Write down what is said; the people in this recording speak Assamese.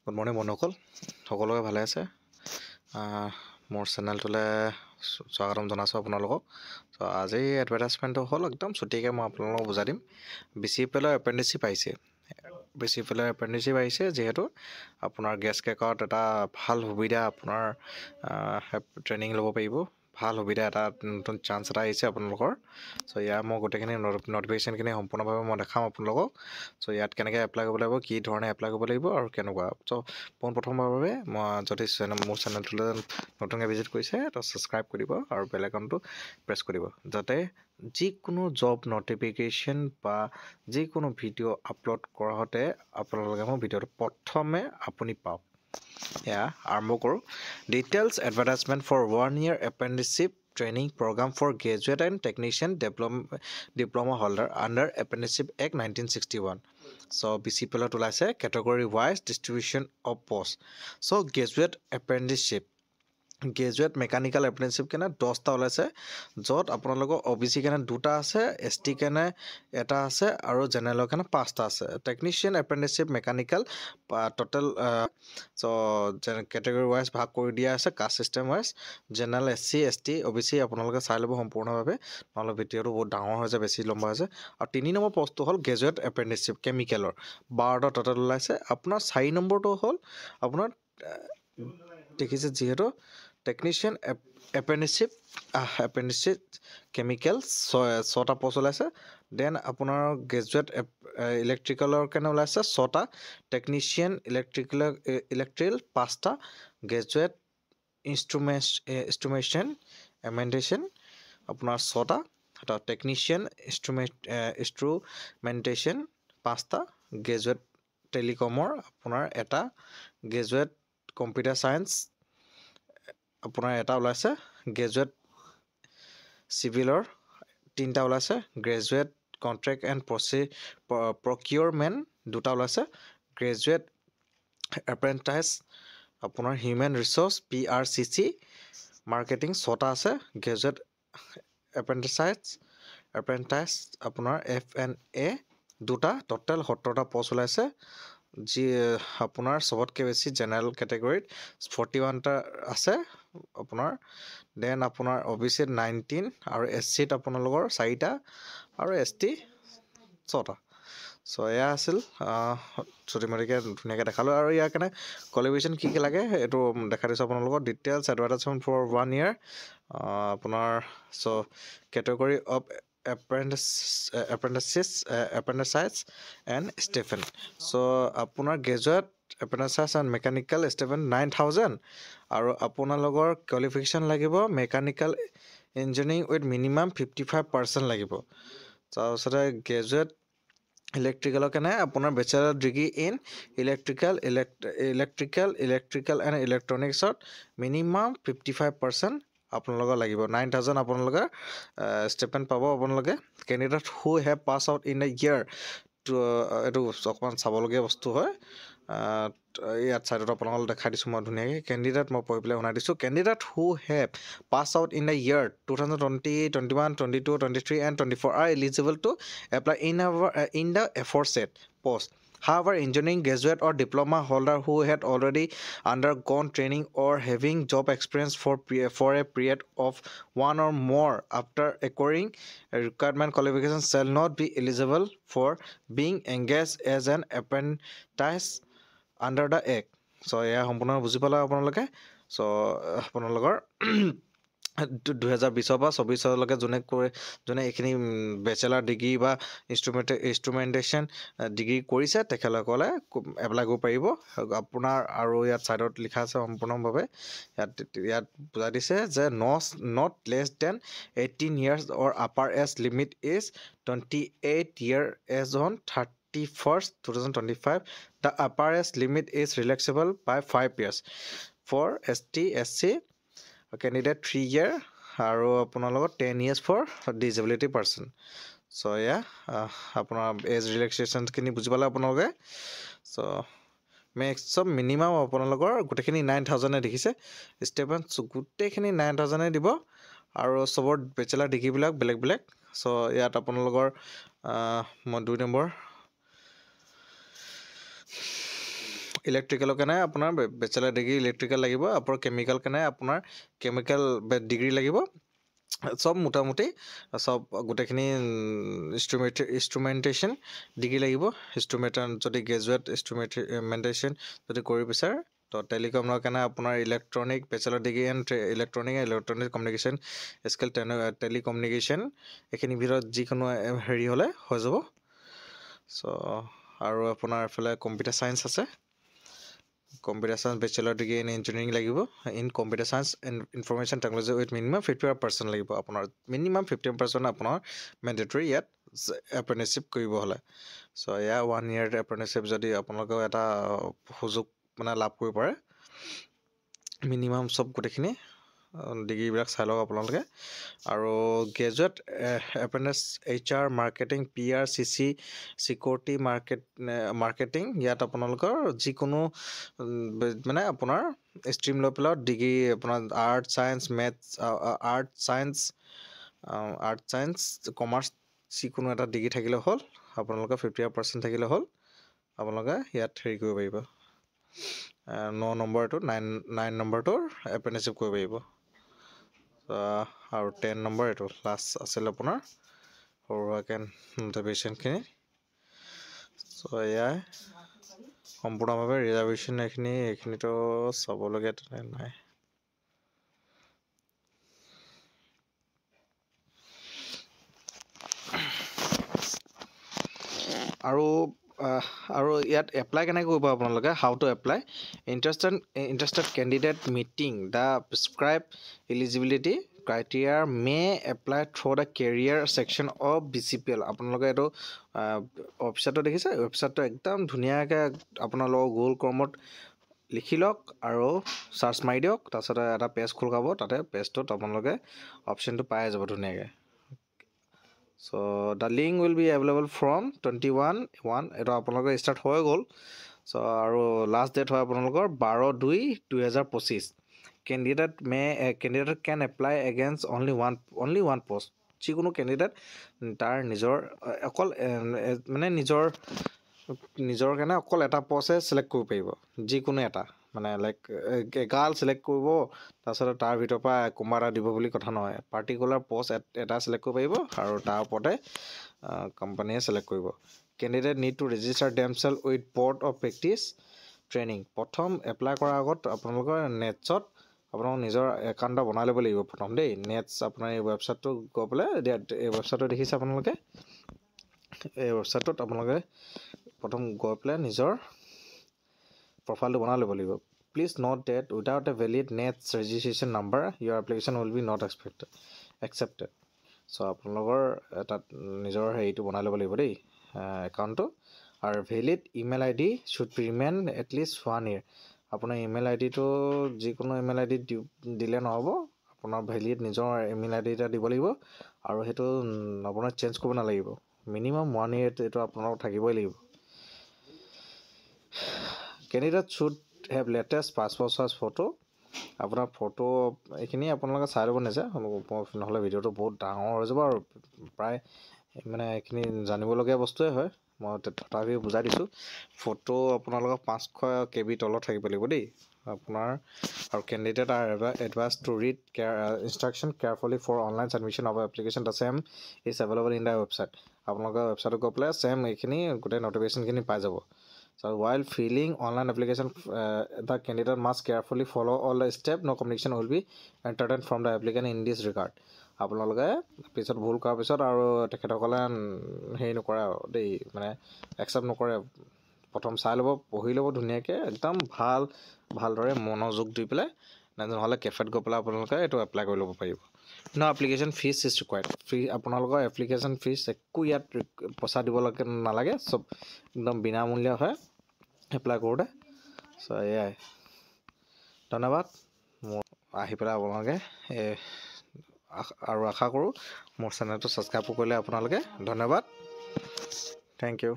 গুড মৰ্ণিং বন্ধুসকল, সকলোকে ভালে আছে। মোৰ চেনেলটোলৈ স্বাগতম জনাইছোঁ আপোনালোকক। চ' আজি এডভাৰটাইজমেণ্টটো হ'ল একদম ছুটিকৈ মই আপোনালোকক বুজাই দিম। BCPL এপ্ৰেণ্টিছশ্বিপ আহিছে। BCPL এপ্ৰেণ্টিছশ্বিপ আহিছে যিহেতু আপোনাৰ গেছ ক্ৰেকাৰত এটা ভাল সুবিধা, আপোনাৰ ট্ৰেইনিং ল'ব পাৰিব। ভাল সুবিধা এটা, নতুন চান্স এটা আহিছে আপোনালোকৰ। চ' ইয়াৰ মই গোটেইখিনি নটিফিকেশ্যনখিনি সম্পূৰ্ণভাৱে মই দেখাম আপোনালোকক। চ' ইয়াত কেনেকৈ এপ্লাই কৰিব লাগিব, কি ধৰণে এপ্লাই কৰিব লাগিব আৰু কেনেকুৱা। চ' পোনপ্ৰথমবাৰৰ বাবে মই যদি মোৰ চেনেলটোলৈ নতুনকৈ ভিজিট কৰিছে তো ছাবস্ক্ৰাইব কৰিব আৰু বেল আইকনটো প্ৰেছ কৰিব, যাতে যিকোনো জব নটিফিকেশ্যন বা যিকোনো ভিডিঅ' আপলোড কৰাতে আপোনালোকে মোৰ ভিডিঅ'টো প্ৰথমে আপুনি পাওক। এয়া আৰম্ভ কৰোঁ। Details advertisement for 1 year apprenticeship training program for graduate and technician diploma holder under Apprenticeship Act 1961. So BCPL ওলাইছে category wise distribution of post. So graduate apprenticeship, graduate mechanical apprenticeship কেনে 10টা ওলাইছে, য'ত আপোনালোকৰ OBC কেনে 2টা আছে, ST কেনে 1টা আছে আৰু জেনেৰেলৰ কেনে 5টা আছে। Technician apprenticeship mechanical total category wise ভাগ কৰি দিয়া আছে, caste system wise. General SC ST OBC আপোনালোকে চাই ল'ব সম্পূৰ্ণভাৱে, নহ'লে ভিডিঅ'টো বহুত ডাঙৰ হৈছে, বেছি লম্বা হৈছে। আৰু 3 নম্বৰ পষ্টটো হ'ল গ্ৰেজুৱেট এপ্ৰেণ্টিছশ্বিপ কেমিকেলৰ, 12টা টোটেল ওলাইছে। আপোনাৰ 4 নম্বৰটো হ'ল আপোনাৰ দেখিছে যিহেতু টেকনিচিয়ান এপ্ৰেণ্টিছশ্বিপ কেমিকেল 6টা পষ্ট ওলাইছে। দেন আপোনাৰ গ্ৰেজুৱেট ইলেক্ট্ৰিকেলৰ কাৰণে ওলাইছে 6টা, টেকনিচিয়ান ইলেক্ট্ৰিকেল 5টা, গ্ৰেজুৱেট ইনষ্ট্ৰুমেণ্টেশ্যন আপোনাৰ 6টা, টেকনিচিয়ান ইনষ্ট্ৰুমেণ্টেশ্যন 5টা, গ্ৰেজুৱেট টেলিকমৰ আপোনাৰ 1টা, গ্ৰেজুৱেট কম্পিউটাৰ ছায়েন্স আপোনাৰ 1টা ওলাইছে, গ্ৰেজুৱেট চিভিলৰ 3টা ওলাইছে, গ্ৰেজুৱেট কণ্ট্ৰেক্ট এণ্ড প্ৰকিউৰমেণ্ট 2টা ওলাইছে, গ্ৰেজুৱেট এপ্ৰেণ্টাইজ আপোনাৰ হিউমেন ৰিচ'ৰ্চ PRCC মাৰ্কেটিং 6টা আছে, গ্ৰেজুৱেট এপ্ৰেণ্টাইজ আপোনাৰ FNA 2টা, টোটেল 17টা পষ্ট ওলাইছে। যি আপোনাৰ চবতকৈ বেছি জেনেৰেল কেটেগৰীত 41টা আছে আপোনাৰ। দেন আপোনাৰ OBC 19 আৰু SCত আপোনালোকৰ 4টা আৰু ST 6টা। চ' এয়া আছিল ছুটিমতিকৈ ধুনীয়াকৈ দেখালোঁ। আৰু ইয়াৰ কাৰণে কোৱালিফিকেশ্যন কি কি লাগে এইটো দেখাই দিছোঁ আপোনালোকক। ডিটেইলছ এডভাৰটাইজমেণ্ট ফৰ 1 year আপোনাৰ চ' কেটেগৰী অফ এপ্ৰেণ্টিছাইজ এণ্ড ষ্টিফেন। চ' আপোনাৰ গ্ৰেজুৱেট এপ্ৰেণ্টিছাইজ এণ্ড মেকানিকেল ষ্টিফেন 9,000 আৰু আপোনালোকৰ কোৱালিফিকেশ্যন লাগিব মেকানিকেল ইঞ্জিনিয়াৰিং উইথ মিনিমাম 55% লাগিব। তাৰপিছতে গ্ৰেজুৱেট ইলেক্ট্ৰিকেলৰ কাৰণে আপোনাৰ bachelor degree in electrical and ইলেক্ট্ৰনিক্সত মিনিমাম 55% আপোনালোকৰ লাগিব। 9,000 আপোনালোকে ষ্টিপেণ্ড পাব আপোনালোকে। Candidate who have pass out in the year, এইটো অকণমান চাবলগীয়া বস্তু হয়। ইয়াত ছাইডত আপোনালোকক দেখাই দিছোঁ মই ধুনীয়াকৈ। কেণ্ডিডেট মই পঢ়ি পেলাই শুনাই দিছোঁ। Candidate who have pass out in the year 2020, 21, 22, 23 and 24 are eligible to apply in the aforesaid post. However, engineering graduate or diploma holder who had already undergone training or having job experience for a period of 1 or more after acquiring requirement qualifications shall not be eligible for being engaged as an apprentice under the Act. চ' এয়া সম্পূৰ্ণ বুজি পালে আপোনালোকে। চ' আপোনালোকৰ 2020 পৰা 24লৈকে যোনে এইখিনি বেচেলাৰ ডিগ্ৰী বা ইনষ্ট্ৰুমেণ্টেশ্যন ডিগ্ৰী কৰিছে তেখেতসকলে এপ্লাই কৰিব পাৰিব আপোনাৰ। আৰু ইয়াত ছাইডত লিখা আছে সম্পূৰ্ণভাৱে, ইয়াত বুজাই দিছে যে not less than 18 years or upper age limit is 28 year as on 31st 2025. The upper age limit is relaxable by 5 years for ST SC candidate 3 year আৰু আপোনালোকৰ 10 years for disability person. চ' এয়া আপোনাৰ এজ ৰিলেক্সেশ্যনখিনি বুজি পালে আপোনালোকে। চ' মিনিমাম আপোনালোকৰ গোটেইখিনি 9,000 দেখিছে ষ্টেপেন, গোটেইখিনি 9,000 দিব আৰু চবৰ বেচেলাৰ ডিগ্ৰীবিলাক বেলেগ বেলেগ। চ' ইয়াত আপোনালোকৰ মই 2 নম্বৰ ইলেক্ট্ৰিকেলৰ কাৰণে আপোনাৰ বেচেলাৰ ডিগ্ৰী ইলেক্ট্ৰিকেল লাগিব, আপোনাৰ কেমিকেল কাৰণে আপোনাৰ কেমিকেল ডিগ্ৰী লাগিব। চব মোটামুটি চব গোটেইখিনি ইনষ্ট্ৰুমেণ্টেশ্যন ডিগ্ৰী লাগিব। যদি গ্ৰেজুৱেট ইনষ্ট্ৰুমেণ্টেশ্যন যদি কৰিব বিচাৰে তো টেলিকমৰ কাৰণে আপোনাৰ electronic bachelor degree and electronic communication skill telecommunication এইখিনিৰ ভিতৰত যিকোনো হেৰি হ'লে হৈ যাব। চ' আৰু আপোনাৰ এইফালে কম্পিউটাৰ চায়েন্স আছে, computer science bachelor degree in engineering লাগিব। In computer science and information technology with minimum 50% লাগিব। আপোনাৰ মিনিমাম 50% আপোনাৰ মেণ্ডেটৰী ইয়াত এপ্ৰেণ্টিছশ্বিপ কৰিব হ'লে। চ' এয়া 1 year এপ্ৰেণ্টিছশ্বিপ যদি আপোনালোকেও এটা সুযোগ মানে লাভ কৰিব পাৰে, মিনিমাম চব গোটেইখিনি ডিগ্ৰীবিলাক চাই লওক আপোনালোকে। আৰু graduate apprentice HR marketing PR CC security marketing ইয়াত আপোনালোকৰ যিকোনো মানে আপোনাৰ ষ্ট্ৰীম লৈ পেলাই ডিগ্ৰী আপোনাৰ আৰ্ট চায়েন্স কমাৰ্চ যিকোনো এটা ডিগ্ৰী থাকিলে হ'ল। আপোনালোকৰ 50% থাকিলে হ'ল, আপোনালোকে ইয়াত হেৰি কৰিব পাৰিব। 9 নম্বৰটো 9 নম্বৰটোৰ এপ্ৰেণ্টিছশ্বিপ কৰিব পাৰিব। আৰু 10 নম্বৰ এইটো লাষ্ট আছিল আপোনাৰ সৰু সুৰাকৈ নটিফিকেশ্যনখিনি। চ' এয়াই সম্পূৰ্ণভাৱে ৰিজাৰ্ভেশ্যন এইখিনিতো চাবলগীয়া তেনে নাই। আৰু ইয়াত এপ্লাই কেনেকৈ কৰিব আপোনালোকে, how to apply. Interested candidate meeting the prescribed eligibility criteria may apply through the career section of BCPL। আপোনালোকে এইটো ৱেবছাইটটো দেখিছে, ৱেবছাইটটো একদম ধুনীয়াকৈ আপোনালোকৰ গুগল ক্ৰমত লিখি লওক আৰু চাৰ্চ মাৰি দিয়ক। তাৰপিছতে এটা পেজ খোল খাব, তাতে পেজটোত আপোনালোকে অপশ্যনটো পাই যাব ধুনীয়াকৈ। So' the link will be available from 21/1 এইটো আপোনালোকৰ ষ্টাৰ্ট হৈ গ'ল। চ' আৰু লাষ্ট ডেট হয় আপোনালোকৰ 12/2/2025। Candidate can apply against only one post. যিকোনো কেণ্ডিডেট তাৰ নিজৰ অকল মানে নিজৰ কাৰণে অকল এটা পষ্টহে ছিলেক্ট কৰিব পাৰিব, যিকোনো এটা মানে লাইক এগাল ছিলেক্ট কৰিব, তাৰপিছতে তাৰ ভিতৰৰ পৰা কোনোবা এটা দিব বুলি কথা নহয়। পাৰ্টিকুলাৰ পষ্ট এটা ছিলেক্ট কৰিব পাৰিব আৰু তাৰ ওপৰতে কোম্পানীয়ে ছিলেক্ট কৰিব। Candidate need to register themselves with board of practice training. প্ৰথম এপ্লাই কৰাৰ আগত আপোনালোকৰ নেটছত আপোনালোকৰ নিজৰ একাউণ্ট এটা বনাই ল'ব লাগিব প্ৰথম দেই। নেটছ আপোনাৰ এই ৱেবছাইটটো গৈ পেলাই এই ৱেবছাইটটো দেখিছে আপোনালোকে, এই ৱেবছাইটটোত আপোনালোকে প্ৰথম গৈ পেলাই নিজৰ প্ৰফাইলটো বনাই ল'ব লাগিব। Please note that without a valid NATS registration number your application will be not accepted. So' আপোনালোকৰ তাত নিজৰ হেৰিটো বনাই ল'ব লাগিব দেই, একাউণ্টটো। আৰু valid email ID should remain at least 1 year। আপোনাৰ ইমেইল আইডিটো যিকোনো ইমেইল ID দিলে নহ'ব, আপোনাৰ ভেলিড নিজৰ ইমেইল ID এটা দিব লাগিব আৰু সেইটো আপোনাৰ চেঞ্জ কৰিব নালাগিব। মিনিমাম 1 year এইটো আপোনালোকৰ থাকিবই লাগিব। Candidate should have latest passport size photo. আপোনাৰ ফটো এইখিনি আপোনালোকে চাই ল'ব নিজে, নহ'লে ভিডিঅ'টো বহুত ডাঙৰ হৈ যাব আৰু প্ৰায় মানে এইখিনি জানিবলগীয়া বস্তুৱে হয়। মই তথাপি বুজাই দিছোঁ। ফটো আপোনালোকৰ 500 KB তলত থাকিব লাগিব দেই আপোনাৰ। আৰু candidate are advise to read instruction carefully for online submission of application the same is available in the website. আপোনালোকৰ ৱেবছাইটত গৈ পেলাই ছেম এইখিনি গোটেই নটিফিকেশ্যনখিনি পাই যাব। So while filling online application, the candidate must carefully follow all the steps. No communication will be entertained from the applicant in this regard. আপোনালোকে পিছত ভুল কৰাৰ পিছত আৰু তেখেতসকলে হেৰি নকৰে আৰু দেই, মানে একচেপ্ট নকৰে। প্ৰথম চাই ল'ব, পঢ়ি ল'ব ধুনীয়াকৈ, একদম ভালদৰে মনোযোগ দি পেলাই, নহ'লে কেফেত গৈ পেলাই আপোনালোকে এইটো এপ্লাই কৰি ল'ব পাৰিব। ন এপ্লিকেশ্যন ফিজ ইজ ৰিকুৱাৰ্ড। আপোনালোকৰ এপ্লিকেশ্যন ফিজ একো ইয়াত পইচা দিব নালাগে, চব একদম বিনামূলীয়া হয় এপ্লাই কৰোঁতে। চ' এয়াই, ধন্যবাদ। মোৰ আহি পেলাই আপোনালোকে আৰু আশা কৰোঁ মোৰ চেনেলটো ছাবস্ক্ৰাইব কৰিলে আপোনালোকে। ধন্যবাদ, থেংক ইউ।